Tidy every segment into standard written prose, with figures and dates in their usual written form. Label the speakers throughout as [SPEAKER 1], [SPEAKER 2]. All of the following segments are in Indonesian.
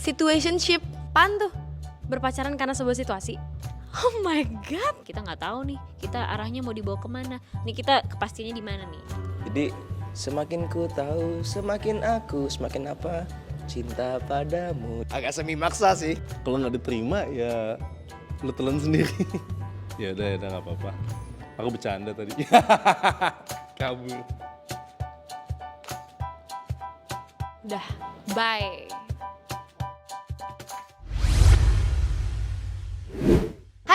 [SPEAKER 1] Situationship, pan tuh? Berpacaran karena sebuah situasi. Oh my god.
[SPEAKER 2] Kita nggak tahu nih, kita arahnya mau dibawa kemana. Nih kita kepastiannya di mana nih?
[SPEAKER 3] Jadi semakin ku tahu, semakin aku, semakin apa? Cinta padamu. Agak semi maksa sih.
[SPEAKER 4] Kalau nggak diterima ya lu telan sendiri. Ya udah nggak apa-apa. Aku bercanda tadi. Kabur.
[SPEAKER 1] Udah, bye.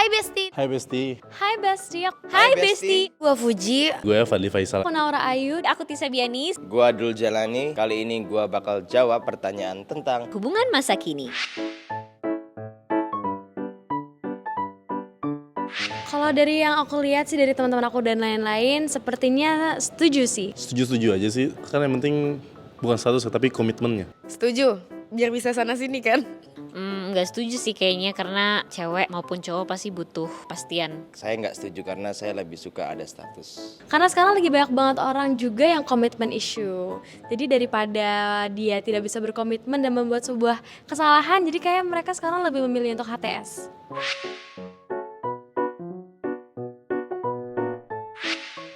[SPEAKER 1] Hai Besti.
[SPEAKER 4] Hai Besti,
[SPEAKER 1] Hai Besti.
[SPEAKER 3] Hai, Besti.
[SPEAKER 1] Gua Fuji.
[SPEAKER 4] gue Fadli Faisal.
[SPEAKER 1] Aku Naura Ayu.
[SPEAKER 2] Aku Tisa Bianis.
[SPEAKER 3] Gua Dul Jalani. Kali ini gua bakal jawab pertanyaan tentang
[SPEAKER 2] Hubungan masa kini.
[SPEAKER 1] Kalau dari yang aku lihat sih dari teman-teman aku dan lain-lain, sepertinya setuju sih.
[SPEAKER 4] Setuju-setuju aja sih, kan yang penting bukan status tapi komitmennya.
[SPEAKER 1] Setuju. Biar bisa sana sini kan.
[SPEAKER 2] Nggak setuju sih kayaknya karena cewek maupun cowok pasti butuh pastian.
[SPEAKER 3] saya nggak setuju karena saya lebih suka ada status.
[SPEAKER 1] Karena sekarang lagi banyak banget orang juga yang komitmen issue. Jadi daripada dia tidak bisa berkomitmen dan membuat sebuah kesalahan, jadi kayak mereka sekarang lebih memilih untuk HTS.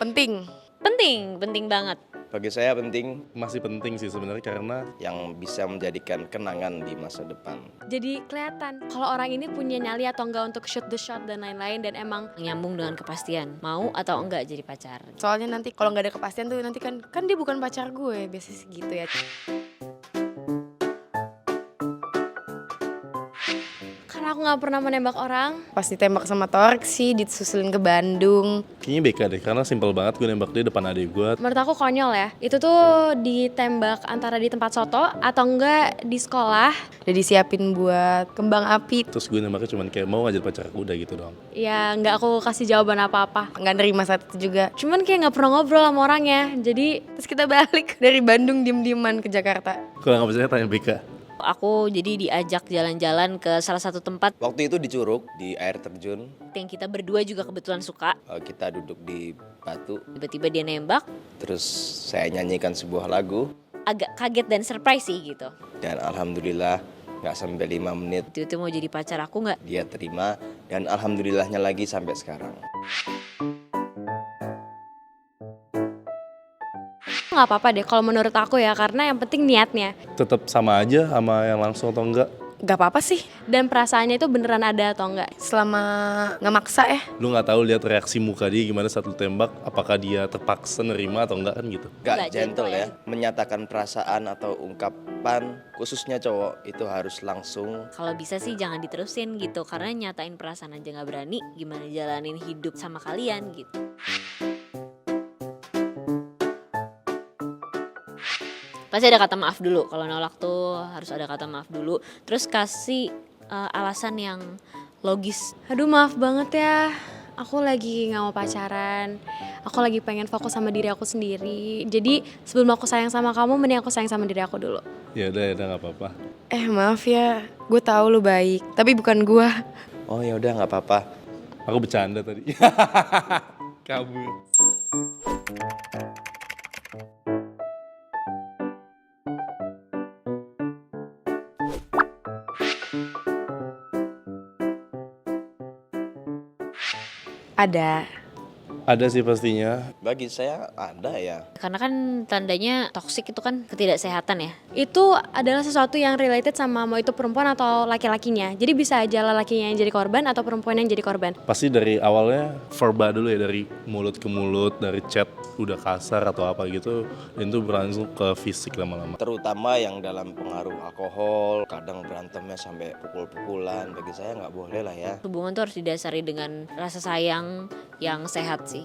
[SPEAKER 2] Penting banget.
[SPEAKER 3] Bagi saya penting
[SPEAKER 4] Masih penting sih sebenarnya karena
[SPEAKER 3] yang bisa menjadikan kenangan di masa depan.
[SPEAKER 1] Jadi kelihatan kalau orang ini punya nyali atau enggak untuk shoot the shot dan lain-lain, dan emang
[SPEAKER 2] Nyambung dengan kepastian, mau atau enggak jadi pacar.
[SPEAKER 5] Soalnya nanti kalau nggak ada kepastian tuh nanti kan dia bukan pacar gue, biasanya gitu ya.
[SPEAKER 1] karena aku nggak pernah menembak orang.
[SPEAKER 5] Pas ditembak sama Torek sih disusulin ke Bandung.
[SPEAKER 4] kayaknya BK deh, karena simpel banget gue nembak dia depan adik gue.
[SPEAKER 1] Menurut aku konyol ya. Itu tuh ditembak antara di tempat soto atau enggak di sekolah.
[SPEAKER 5] Udah disiapin buat kembang api.
[SPEAKER 4] Terus gue nembaknya cuman kayak mau ngajak pacar aku, udah gitu doang.
[SPEAKER 1] Ya nggak aku kasih jawaban apa-apa.
[SPEAKER 5] Nggak nerima saat itu juga.
[SPEAKER 1] Cuman kayak nggak pernah ngobrol sama orangnya. Jadi
[SPEAKER 5] Terus kita balik dari Bandung diem-dieman ke Jakarta.
[SPEAKER 4] Kalau nggak percaya tanya BK.
[SPEAKER 2] Aku jadi diajak jalan-jalan ke salah satu tempat
[SPEAKER 3] Waktu itu di Curug, di air terjun,
[SPEAKER 2] yang kita berdua juga kebetulan suka.
[SPEAKER 3] kita duduk di batu,
[SPEAKER 2] Tiba-tiba dia nembak,
[SPEAKER 3] terus saya nyanyikan sebuah lagu,
[SPEAKER 2] agak kaget dan surprise sih gitu.
[SPEAKER 3] dan alhamdulillah nggak sampai 5 menit
[SPEAKER 2] Itu mau jadi pacar aku nggak?
[SPEAKER 3] dia terima, dan alhamdulillahnya lagi sampai sekarang.
[SPEAKER 1] nggak apa-apa deh kalau menurut aku ya, karena yang penting niatnya
[SPEAKER 4] Tetap sama aja sama yang langsung atau enggak.
[SPEAKER 5] Gak apa-apa sih,
[SPEAKER 1] dan perasaannya itu beneran ada atau enggak.
[SPEAKER 5] selama nggak maksa ya.
[SPEAKER 4] Lu nggak tahu lihat reaksi muka dia gimana saat lu tembak, apakah dia terpaksa nerima atau enggak kan gitu.
[SPEAKER 3] Nggak
[SPEAKER 2] Nggak
[SPEAKER 3] gentle
[SPEAKER 2] gentle
[SPEAKER 3] ya, menyatakan perasaan atau ungkapan, khususnya cowok, itu harus langsung.
[SPEAKER 2] Kalau bisa sih jangan diterusin gitu, karena nyatain perasaan aja nggak berani, gimana jalanin hidup sama kalian gitu. Pasti ada kata maaf dulu. Kalau nolak tuh harus ada kata maaf dulu. Terus kasih alasan yang logis.
[SPEAKER 1] Aduh maaf banget ya, aku lagi nggak mau pacaran. Aku lagi pengen fokus sama diri aku sendiri. Jadi sebelum aku sayang sama kamu, mending aku sayang sama diri aku dulu.
[SPEAKER 4] Ya udah nggak apa-apa.
[SPEAKER 5] Maaf ya, gue tahu lu baik, tapi bukan gue.
[SPEAKER 3] Oh ya udah nggak apa-apa.
[SPEAKER 4] Aku bercanda tadi. Kabur.
[SPEAKER 5] Ada.
[SPEAKER 4] Ada sih pastinya.
[SPEAKER 3] Bagi saya ada ya.
[SPEAKER 2] Karena kan tandanya toksik itu kan ketidaksehatan ya.
[SPEAKER 1] Itu adalah sesuatu yang related sama mau itu perempuan atau laki-lakinya. Jadi bisa aja lelakinya yang jadi korban atau perempuan yang jadi korban.
[SPEAKER 4] Pasti dari awalnya verba dulu ya, dari mulut ke mulut, dari chat udah kasar atau apa gitu, dan itu berlangsung ke fisik lama-lama.
[SPEAKER 3] Terutama yang dalam pengaruh alkohol, kadang berantemnya sampai pukul-pukulan. Bagi saya nggak boleh lah ya.
[SPEAKER 2] Hubungan tuh harus didasari dengan rasa sayang yang sehat sih.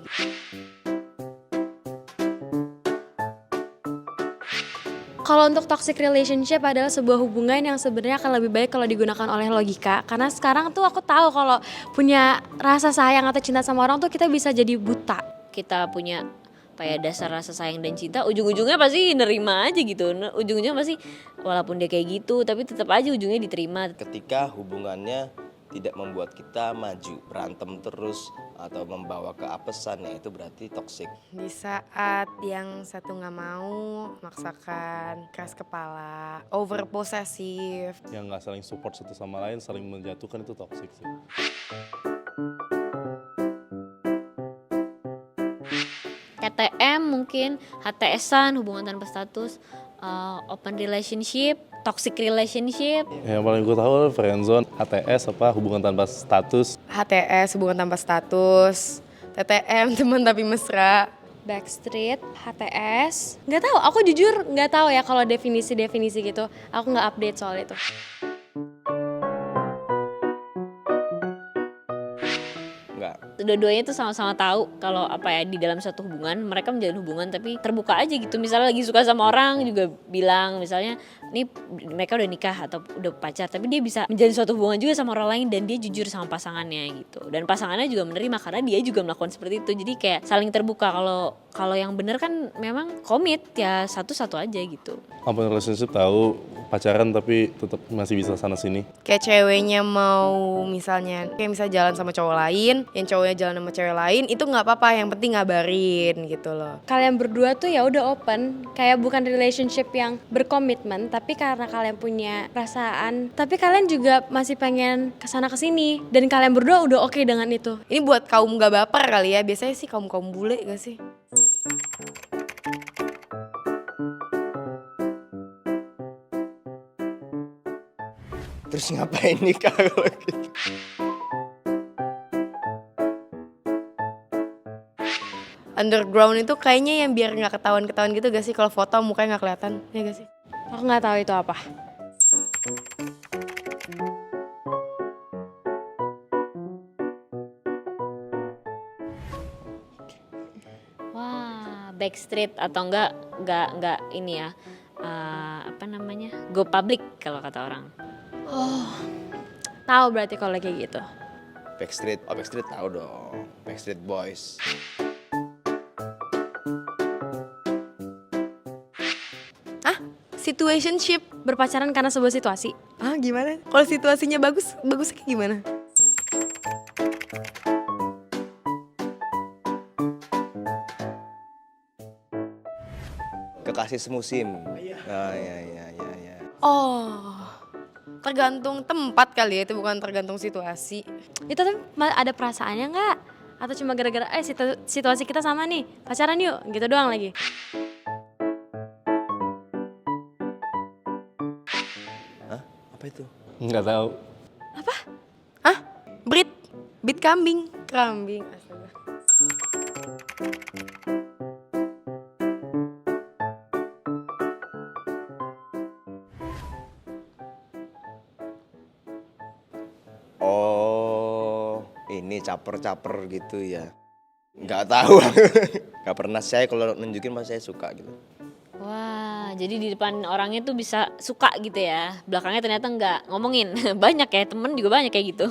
[SPEAKER 1] Kalau untuk toxic relationship adalah sebuah hubungan yang sebenarnya akan lebih baik kalau digunakan oleh logika. Karena sekarang tuh aku tahu kalau punya rasa sayang atau cinta sama orang tuh kita bisa jadi buta.
[SPEAKER 2] Kita punya kayak dasar rasa sayang dan cinta, ujung-ujungnya pasti nerima aja gitu. Ujung-ujungnya pasti walaupun dia kayak gitu, tapi tetap aja ujungnya diterima.
[SPEAKER 3] Ketika hubungannya tidak membuat kita maju, berantem terus atau membawa ke apesan, ya itu berarti toxic.
[SPEAKER 5] Di saat yang satu nggak mau, maksakan, keras kepala, over posesif.
[SPEAKER 4] Yang nggak saling support satu sama lain, saling menjatuhkan, itu toxic sih.
[SPEAKER 2] TTM mungkin, HTS-an, hubungan tanpa status, open relationship, toxic relationship.
[SPEAKER 4] Yang paling gue tahu friendzone, HTS apa hubungan tanpa status.
[SPEAKER 5] HTS, hubungan tanpa status. TTM, teman tapi mesra.
[SPEAKER 1] Backstreet, HTS. Nggak tahu, aku jujur nggak tahu ya kalau definisi-definisi gitu. Aku nggak update soal itu.
[SPEAKER 3] Enggak.
[SPEAKER 2] Dua-duanya tuh sama-sama tahu kalau apa ya, di dalam suatu hubungan mereka menjalin hubungan tapi terbuka aja gitu. Misalnya lagi suka sama orang juga bilang, misalnya nih mereka udah nikah atau udah pacar tapi dia bisa menjalin suatu hubungan juga sama orang lain dan dia jujur sama pasangannya gitu. Dan pasangannya juga menerima karena dia juga melakukan seperti itu. Jadi kayak saling terbuka. Kalau yang bener kan memang komit ya satu-satu aja gitu.
[SPEAKER 4] Open relationship tahu, pacaran tapi tetap masih bisa sana sini.
[SPEAKER 5] Kayak ceweknya mau misalnya, kayak misal jalan sama cowok lain, yang cowoknya jalan sama cewek lain, itu nggak apa-apa, yang penting ngabarin gitu loh.
[SPEAKER 1] Kalian berdua tuh ya udah open, kayak bukan relationship yang berkomitmen, tapi karena kalian punya perasaan, tapi kalian juga masih pengen kesana kesini, dan kalian berdua udah oke dengan itu.
[SPEAKER 5] Ini buat kaum gak baper kali ya, biasanya sih kaum bule gak sih?
[SPEAKER 3] Terus ngapain nikah kalau gitu?
[SPEAKER 5] Underground itu kayaknya yang biar nggak ketahuan gitu gak sih? Kalau foto mukanya nggak kelihatan, ya gak sih?
[SPEAKER 1] Aku nggak tahu itu apa.
[SPEAKER 2] Wah, backstreet atau enggak ini ya. Apa namanya? Go public kalau kata orang.
[SPEAKER 1] Tahu berarti kalau kayak gitu.
[SPEAKER 3] Backstreet, oh Backstreet tahu dong. Backstreet Boys.
[SPEAKER 5] Situationship.
[SPEAKER 1] Berpacaran karena sebuah situasi.
[SPEAKER 5] Ah gimana? Kalau situasinya bagus kayak gimana?
[SPEAKER 3] Kekasih semusim. Ah, ya.
[SPEAKER 5] Oh, tergantung tempat kali ya, itu bukan tergantung situasi.
[SPEAKER 1] Itu tapi ada perasaannya nggak? Atau cuma gara-gara situasi kita sama nih, pacaran yuk, gitu doang lagi.
[SPEAKER 3] Hah? Apa itu?
[SPEAKER 4] Nggak tahu.
[SPEAKER 5] Hah? Beat kambing. Astaga.
[SPEAKER 3] Oh, ini caper-caper gitu ya. Nggak tahu. Nggak pernah, saya kalau nunjukin mas saya suka gitu.
[SPEAKER 2] Wah, jadi di depan orangnya tuh bisa suka gitu ya. Belakangnya ternyata enggak ngomongin. Banyak ya, temen juga banyak kayak gitu.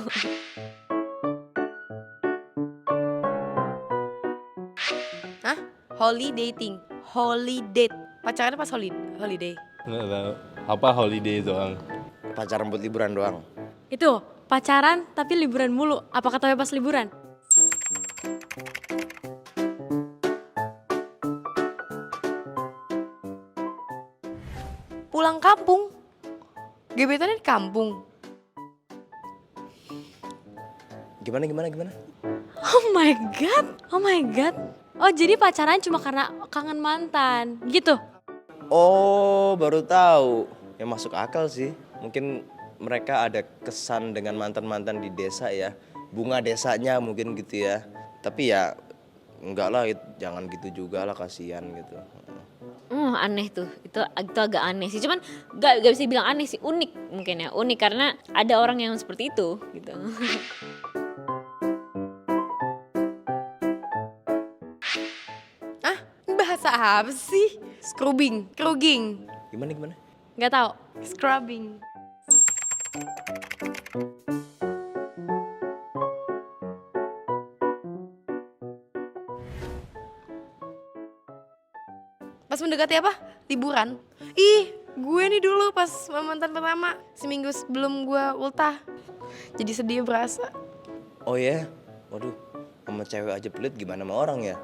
[SPEAKER 5] Hah? Holidating. Holiday. Pacarannya pas holiday.
[SPEAKER 4] Nggak tahu. Apa holiday doang?
[SPEAKER 3] Pacaran buat liburan doang.
[SPEAKER 1] Itu, pacaran tapi liburan mulu. Apa ketahui pas liburan?
[SPEAKER 5] Pulang kampung. Gebetannya di kampung.
[SPEAKER 3] Gimana?
[SPEAKER 1] Oh my god. Oh jadi pacaran cuma karena kangen mantan, gitu?
[SPEAKER 3] Oh, baru tahu. Ya masuk akal sih. Mungkin mereka ada kesan dengan mantan-mantan di desa ya. Bunga desanya mungkin gitu ya. Tapi ya enggak lah, jangan gitu juga lah, kasihan gitu.
[SPEAKER 2] Aneh tuh. Itu agak aneh sih. Cuman gak bisa bilang aneh sih, unik mungkin ya. Unik karena ada orang yang seperti itu gitu.
[SPEAKER 5] Ah, ini bahasa apa sih? Scrubbing.
[SPEAKER 3] Gimana?
[SPEAKER 1] Nggak tahu.
[SPEAKER 5] Scrubbing. Pas mendekati apa? Liburan. Ih, gue nih dulu pas mantan pertama, seminggu sebelum gue ultah. jadi sedih berasa.
[SPEAKER 3] Oh ya, waduh, sama cewek aja pelit gimana sama orang ya?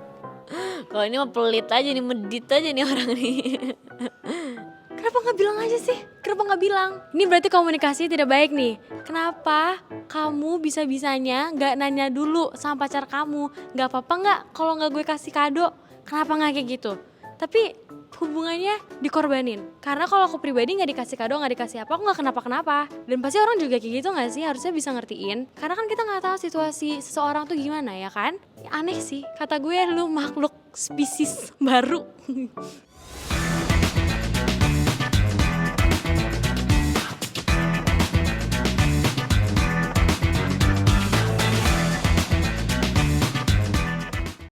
[SPEAKER 2] Kalau ini mah pelit aja nih, medit aja nih orang nih.
[SPEAKER 1] Kenapa nggak bilang aja sih? Kenapa nggak bilang? Ini berarti komunikasi tidak baik nih. Kenapa kamu bisa-bisanya nggak nanya dulu sama pacar kamu? Nggak apa-apa nggak kalau nggak gue kasih kado? Kenapa nggak kayak gitu? Tapi hubungannya dikorbanin. Karena kalau aku pribadi nggak dikasih kado, nggak dikasih apa, aku nggak kenapa-kenapa. Dan pasti orang juga kayak gitu nggak sih? Harusnya bisa ngertiin. Karena kan kita nggak tahu situasi seseorang tuh gimana ya kan? Aneh sih. Kata gue lu makhluk spesies baru.